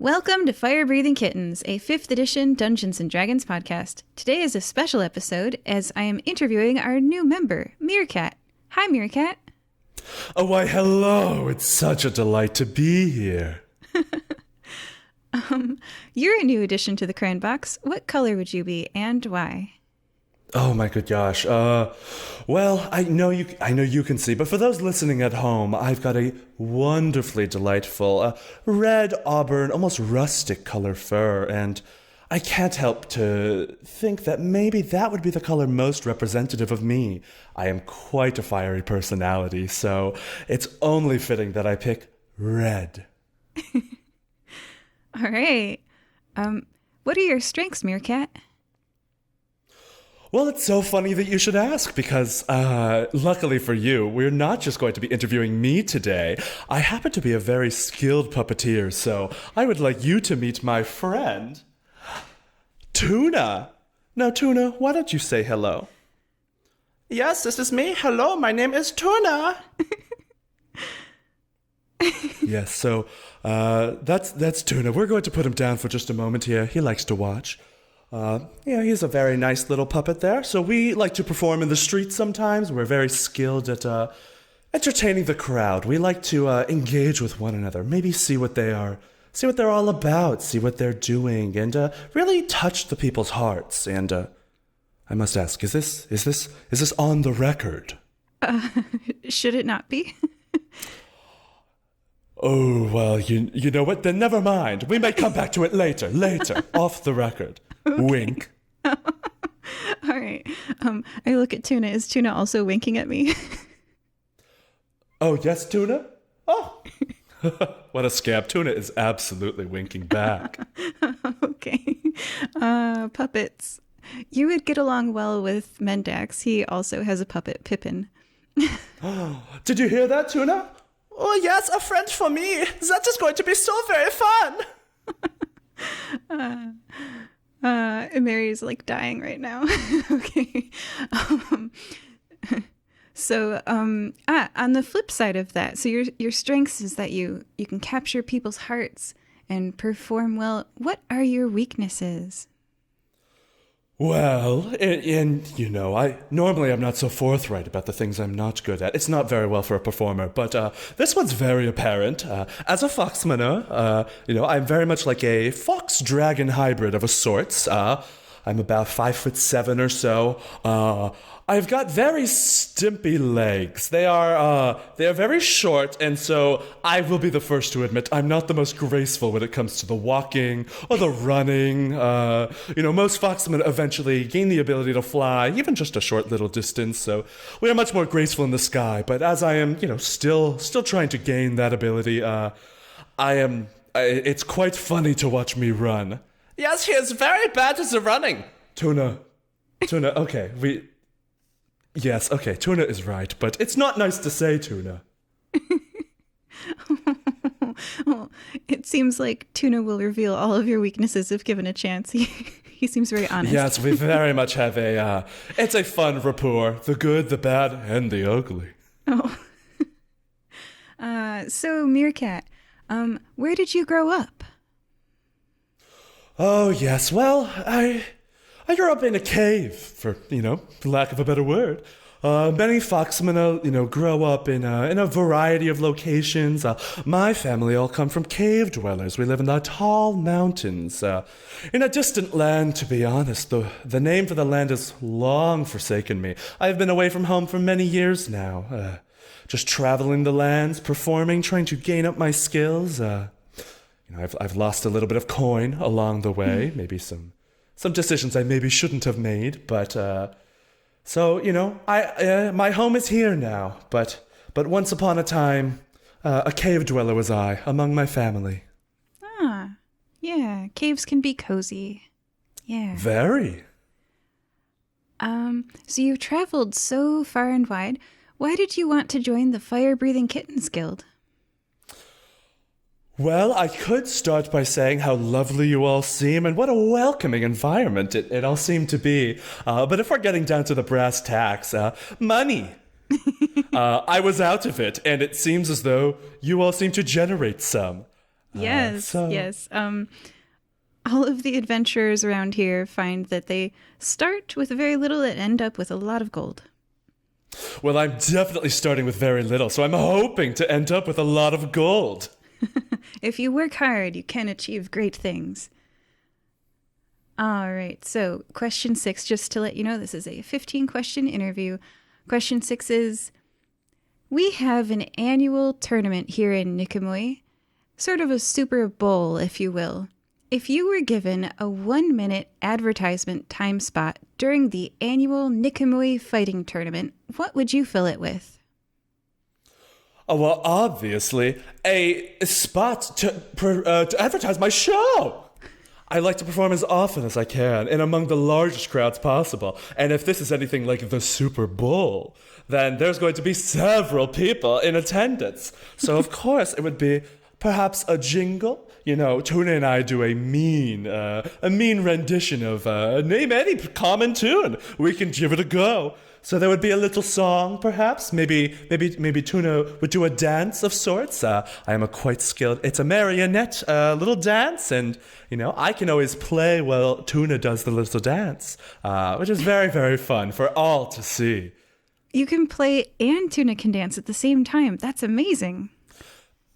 Welcome to Fire Breathing Kittens, a 5th edition Dungeons & Dragons podcast. Today is a special episode as I am interviewing our new member, Meerkat. Hi, Meerkat. Oh, why, hello. It's such a delight to be here. You're a new addition to the Crayon Box. What color would you be and why? Oh my good gosh. Well, I know you can see, but for those listening at home, I've got a wonderfully delightful red auburn, almost rustic color fur, and I can't help to think that maybe that would be the color most representative of me. I am quite a fiery personality, so it's only fitting that I pick red. All right. What are your strengths, Meerkat? Well, it's so funny that you should ask because, luckily for you, we're not just going to be interviewing me today. I happen to be a very skilled puppeteer, so I would like you to meet my friend, Tuna. Now, Tuna, why don't you say hello? Yes, this is me. Hello, my name is Tuna. Yes, so that's Tuna. We're going to put him down for just a moment here. He likes to watch. He's a very nice little puppet there. So we like to perform in the streets sometimes. We're very skilled at entertaining the crowd. We like to engage with one another, maybe see what they're all about, see what they're doing, and really touch the people's hearts. And I must ask, is this on the record? Should it not be? Oh, well, you know what? Then never mind. We may come back to it later, off the record. Okay. Wink. All right. I look at Tuna. Is Tuna also winking at me? Oh, yes, Tuna? Oh. What a scamp. Tuna is absolutely winking back. Okay. Puppets. You would get along well with Mendax. He also has a puppet, Pippin. Did you hear that, Tuna? Oh, yes, a friend for me. That is going to be so very fun. Mary's like dying right now. Okay. On the flip side of that, so your strengths is that you can capture people's hearts and perform well. What are your weaknesses? Well, I'm not so forthright about the things I'm not good at. It's not very well for a performer, but this one's very apparent. As a foxmanner, I'm very much like a fox-dragon hybrid of a sorts. I'm about 5'7" or so. I've got very stimpy legs. They are very short, and so I will be the first to admit I'm not the most graceful when it comes to the walking or the running. Most foxmen eventually gain the ability to fly, even just a short little distance. So we are much more graceful in the sky. But as I am, still trying to gain that ability, it's quite funny to watch me run. Yes, he is very bad at the running. Tuna, okay, Yes, okay, Tuna is right, but it's not nice to say, Tuna. Well, it seems like Tuna will reveal all of your weaknesses if given a chance. He seems very honest. Yes, we very much have it's a fun rapport, the good, the bad, and the ugly. Oh. So, Meerkat, where did you grow up? Oh, yes, well, I grew up in a cave, for lack of a better word. Many foxmen, grow up in a variety of locations. My family all come from cave dwellers. We live in the tall mountains. In a distant land, to be honest. The name for the land has long forsaken me. I've been away from home for many years now. Just traveling the lands, performing, trying to gain up my skills. I've lost a little bit of coin along the way. Maybe some decisions I maybe shouldn't have made, but my home is here now. But once upon a time, a cave dweller was I among my family. Ah, yeah, caves can be cozy. Yeah. Very. So you traveled so far and wide. Why did you want to join the Fire Breathing Kittens Guild? Well, I could start by saying how lovely you all seem and what a welcoming environment it all seemed to be. But if we're getting down to the brass tacks, money. I was out of it, and it seems as though you all seem to generate some. Yes, yes. All of the adventurers around here find that they start with very little and end up with a lot of gold. Well, I'm definitely starting with very little, so I'm hoping to end up with a lot of gold. If you work hard, you can achieve great things. All right, so question 6, just to let you know, this is a 15-question interview. Question 6 is, we have an annual tournament here in Nikamui, sort of a Super Bowl, if you will. If you were given a 1-minute advertisement time spot during the annual Nikamui fighting tournament, what would you fill it with? Oh, well, obviously, a spot to advertise my show. I like to perform as often as I can and among the largest crowds possible. And if this is anything like the Super Bowl, then there's going to be several people in attendance. So, of course, it would be perhaps a jingle. You know, Tuna and I do a mean rendition of name any common tune. We can give it a go. So there would be a little song, perhaps. Maybe Tuna would do a dance of sorts. I am quite skilled. It's a marionette little dance, and you know I can always play while Tuna does the little dance, which is very, very fun for all to see. You can play and Tuna can dance at the same time. That's amazing.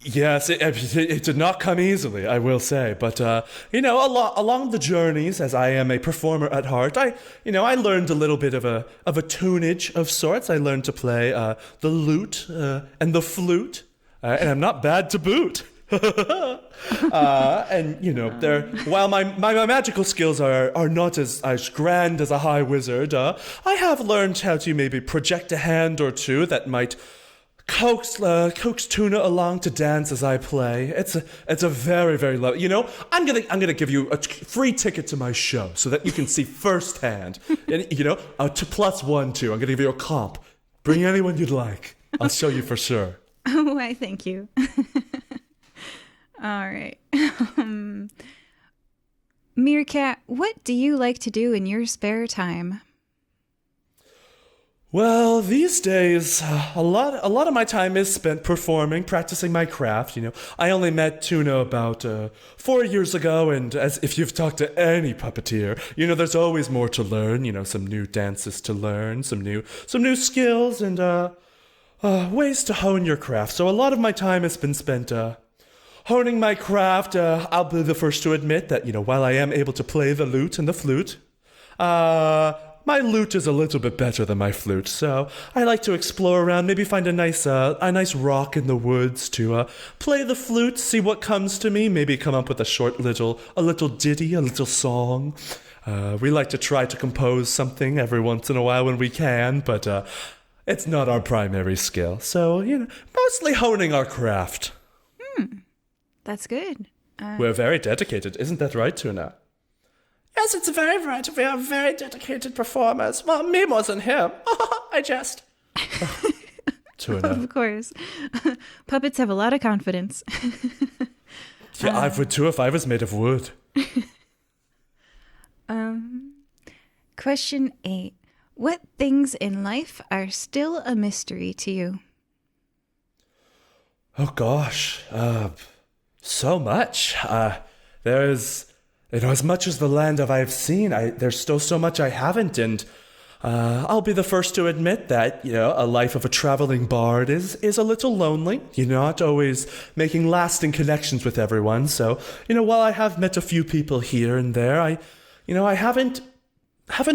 Yes, it did not come easily, I will say. But, along the journeys, as I am a performer at heart, I learned a little bit of a tunage of sorts. I learned to play the lute and the flute, and I'm not bad to boot. While my magical skills are not as grand as a high wizard, I have learned how to maybe project a hand or two that might coax Tuna along to dance as I play. It's a very, very lovely. You know, I'm gonna give you a free ticket to my show so that you can see firsthand. And to +1 too. I'm gonna give you a comp. Bring anyone you'd like. I'll show you for sure. Oh, why? Thank you. All right. Meerkat, what do you like to do in your spare time? Well, these days, a lot of my time is spent performing, practicing my craft. You know, I only met Tuna about 4 years ago, and as if you've talked to any puppeteer, you know, there's always more to learn. You know, some new dances to learn, some new skills, and ways to hone your craft. So a lot of my time has been spent honing my craft. I'll be the first to admit that, you know, while I am able to play the lute and the flute, my lute is a little bit better than my flute, so I like to explore around, maybe find a nice rock in the woods to play the flute, see what comes to me, maybe come up with a little ditty, a little song. We like to try to compose something every once in a while when we can, but it's not our primary skill. So, you know, mostly honing our craft. That's good. We're very dedicated, isn't that right, Tuna? Yes, it's very right. We are very dedicated performers. Well, me more than him. I jest. Tuna. Of course. Puppets have a lot of confidence. Yeah, I would too if I was made of wood. Question 8. What things in life are still a mystery to you? Oh gosh, so much. There's, you know, as much as the land I've seen, there's still so much I haven't, and I'll be the first to admit that, you know, a life of a traveling bard is a little lonely. You're not always making lasting connections with everyone. So, you know, while I have met a few people here and there, I haven't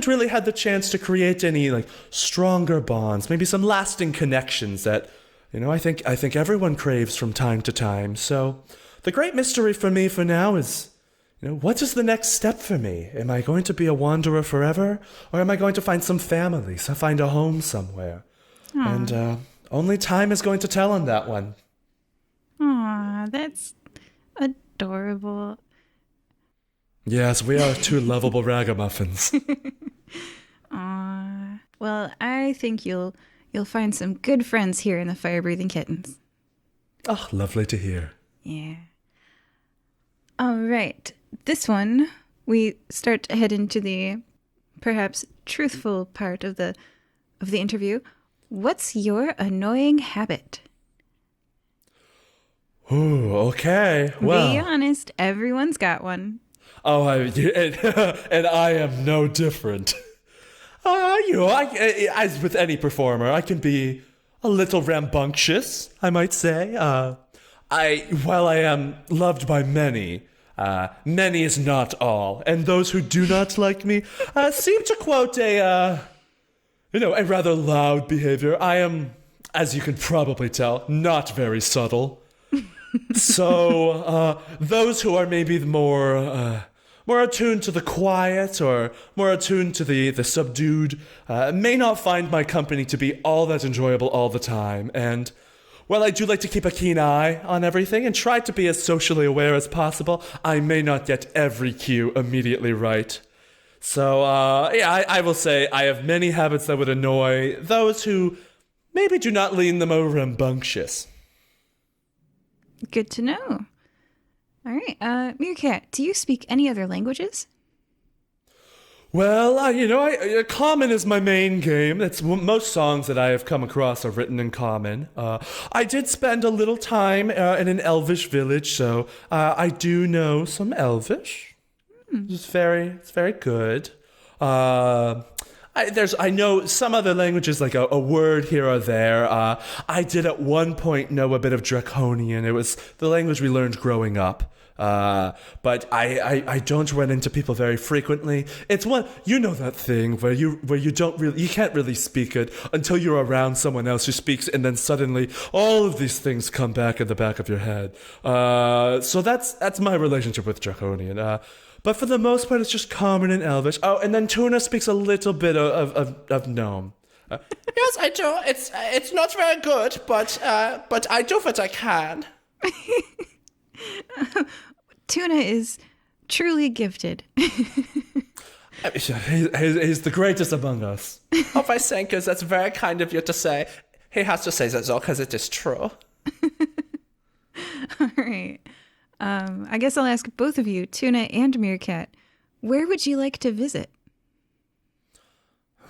really had the chance to create any like stronger bonds, maybe some lasting connections that, you know, I think everyone craves from time to time. So the great mystery for me for now is, you know, what is the next step for me? Am I going to be a wanderer forever? Or am I going to find some family, find a home somewhere? Aww. And only time is going to tell on that one. Aw, that's adorable. Yes, we are two lovable ragamuffins. Aw. Well, I think you'll find some good friends here in the Fire-Breathing Kittens. Oh, lovely to hear. Yeah. All right. This one, we start to head into the perhaps truthful part of the interview. What's your annoying habit? Ooh, okay. Be Well. honest, everyone's got one. Oh, and I am no different. As with any performer, I can be a little rambunctious, I might say. While I am loved by many, many is not all, and those who do not like me seem to quote a rather loud behavior. I am, as you can probably tell, not very subtle. So, those who are maybe more attuned to the quiet or more attuned to the subdued may not find my company to be all that enjoyable all the time. And while I do like to keep a keen eye on everything and try to be as socially aware as possible, I may not get every cue immediately right. So, I will say I have many habits that would annoy those who maybe do not lean the more rambunctious. Good to know. All right, Meerkat, do you speak any other languages? Well, Common is my main game. That's most songs that I have come across are written in Common. I did spend a little time in an Elvish village, so I do know some Elvish. It's very good. I know some other languages, like a word here or there. I did at one point know a bit of Draconian. It was the language we learned growing up. But I don't run into people very frequently. It's that thing where you can't really speak it until you're around someone else who speaks, and then suddenly all of these things come back in the back of your head. So that's my relationship with Draconian. But for the most part, it's just Common and Elvish. Oh, and then Tuna speaks a little bit of Gnome. Yes, I do. It's not very good, but I do what I can. Tuna is truly gifted. He's the greatest among us. Oh, my Sankers, that's very kind of you to say. He has to say that, though, because it is true. All right. I guess I'll ask both of you, Tuna and Meerkat, where would you like to visit?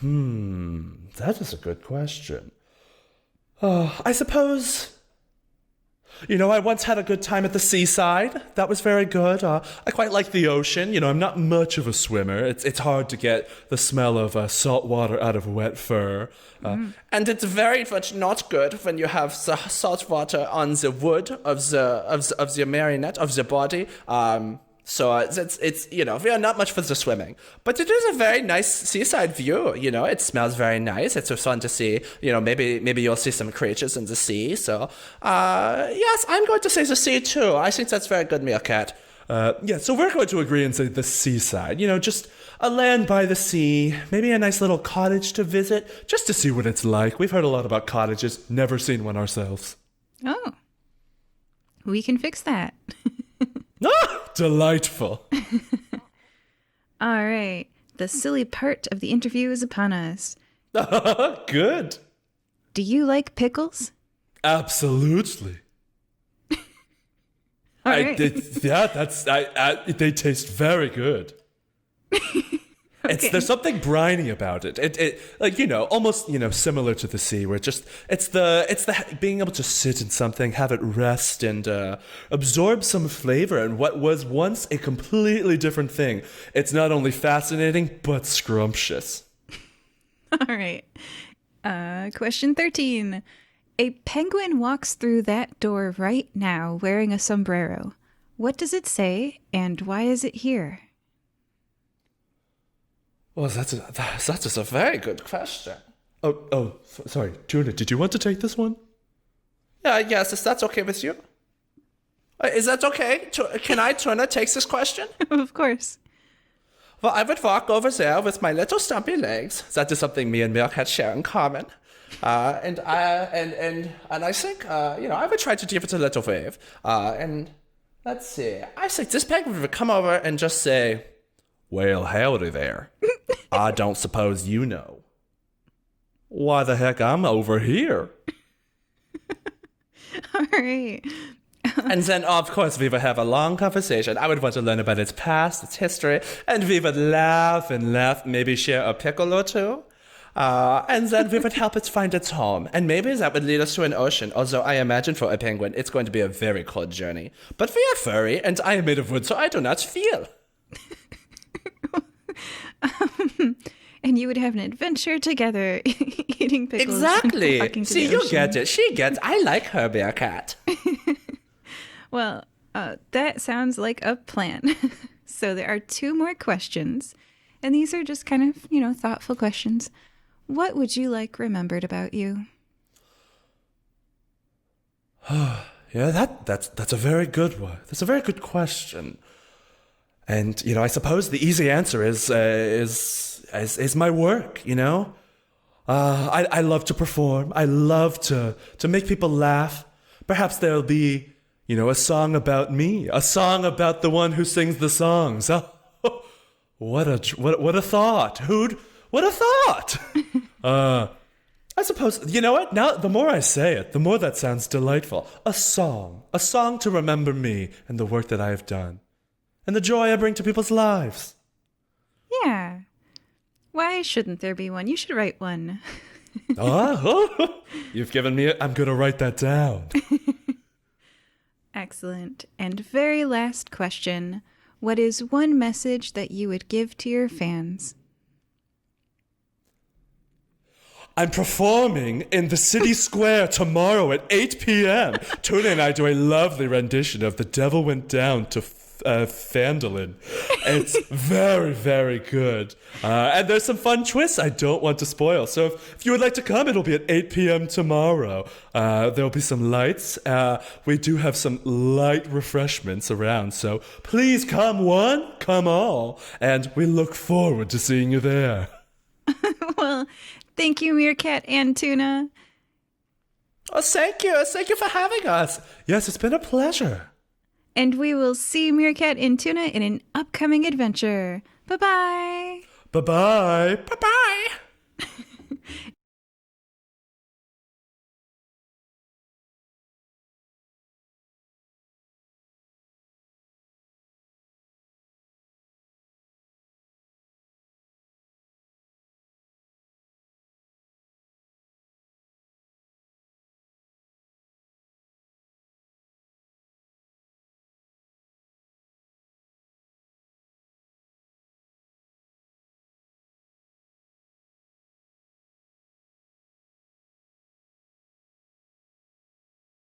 That is a good question. I suppose... I once had a good time at the seaside. That was very good. I quite like the ocean. I'm not much of a swimmer. It's hard to get the smell of salt water out of wet fur. And it's very much not good when you have the salt water on the wood of the marionette, of the body. So it's we are not much for the swimming, but it is a very nice seaside view. It smells very nice. It's fun to see. Maybe you'll see some creatures in the sea. So yes, I'm going to say the sea too. I think that's very good, Meerkat. So we're going to agree and say the seaside. Just a land by the sea, maybe a nice little cottage to visit, just to see what it's like. We've heard a lot about cottages, never seen one ourselves. Oh, we can fix that. Delightful. All right. The silly part of the interview is upon us. Good. Do you like pickles? Absolutely. All right. They taste very good. Okay. There's something briny about it. Almost similar to the sea, where it's the being able to sit in something, have it rest, and absorb some flavor and what was once a completely different thing. It's not only fascinating but scrumptious. All right. Question 13. A penguin walks through that door right now wearing a sombrero. What does it say, and why is it here? Well, that is a very good question. Sorry, Tuna, did you want to take this one? Yes, is that okay with you? Is that okay? Can I, Tuna, take this question? Of course. Well, I would walk over there with my little stumpy legs. That is something me and Meerkat share in common. And I think, I would try to give it a little wave. And let's see. I think this penguin would come over and just say, "Well, howdy there. I don't suppose you know why the heck I'm over here." All right. And then, of course, we would have a long conversation. I would want to learn about its past, its history, and we would laugh and laugh, maybe share a pickle or two. And then we would help it find its home. And maybe that would lead us to an ocean, although I imagine for a penguin, it's going to be a very cold journey. But we are furry, and I am made of wood, so I do not feel. And you would have an adventure together eating pickles. Exactly. And walking to See, the you ocean. get it. She gets. I like her, Meerkat. Well, that sounds like a plan. So there are 2 more questions, and these are just kind of, thoughtful questions. What would you like remembered about you? Yeah, that's a very good one. That's a very good question. And I suppose the easy answer is my work. I love to perform. I love to make people laugh. Perhaps there'll be a song about me, a song about the one who sings the songs. Oh, what a thought! What a thought! I suppose, you know what? Now, the more I say it, the more that sounds delightful. A song to remember me and the work that I have done, and the joy I bring to people's lives. Yeah. Why shouldn't there be one? You should write one. You've given me I'm going to write that down. Excellent. And very last question. What is one message that you would give to your fans? I'm performing in the city square tomorrow at 8 p.m. Tuna and I do a lovely rendition of The Devil Went Down to Fandolin. It's very, very good. And there's some fun twists I don't want to spoil. So if you would like to come, it'll be at 8 p.m. tomorrow. There'll be some lights. We do have some light refreshments around. So please come one, come all. And we look forward to seeing you there. Well, thank you, Meerkat and Tuna. Oh, thank you. Thank you for having us. Yes, it's been a pleasure. And we will see Meerkat and Tuna in an upcoming adventure. Bye-bye. Bye-bye. Bye-bye.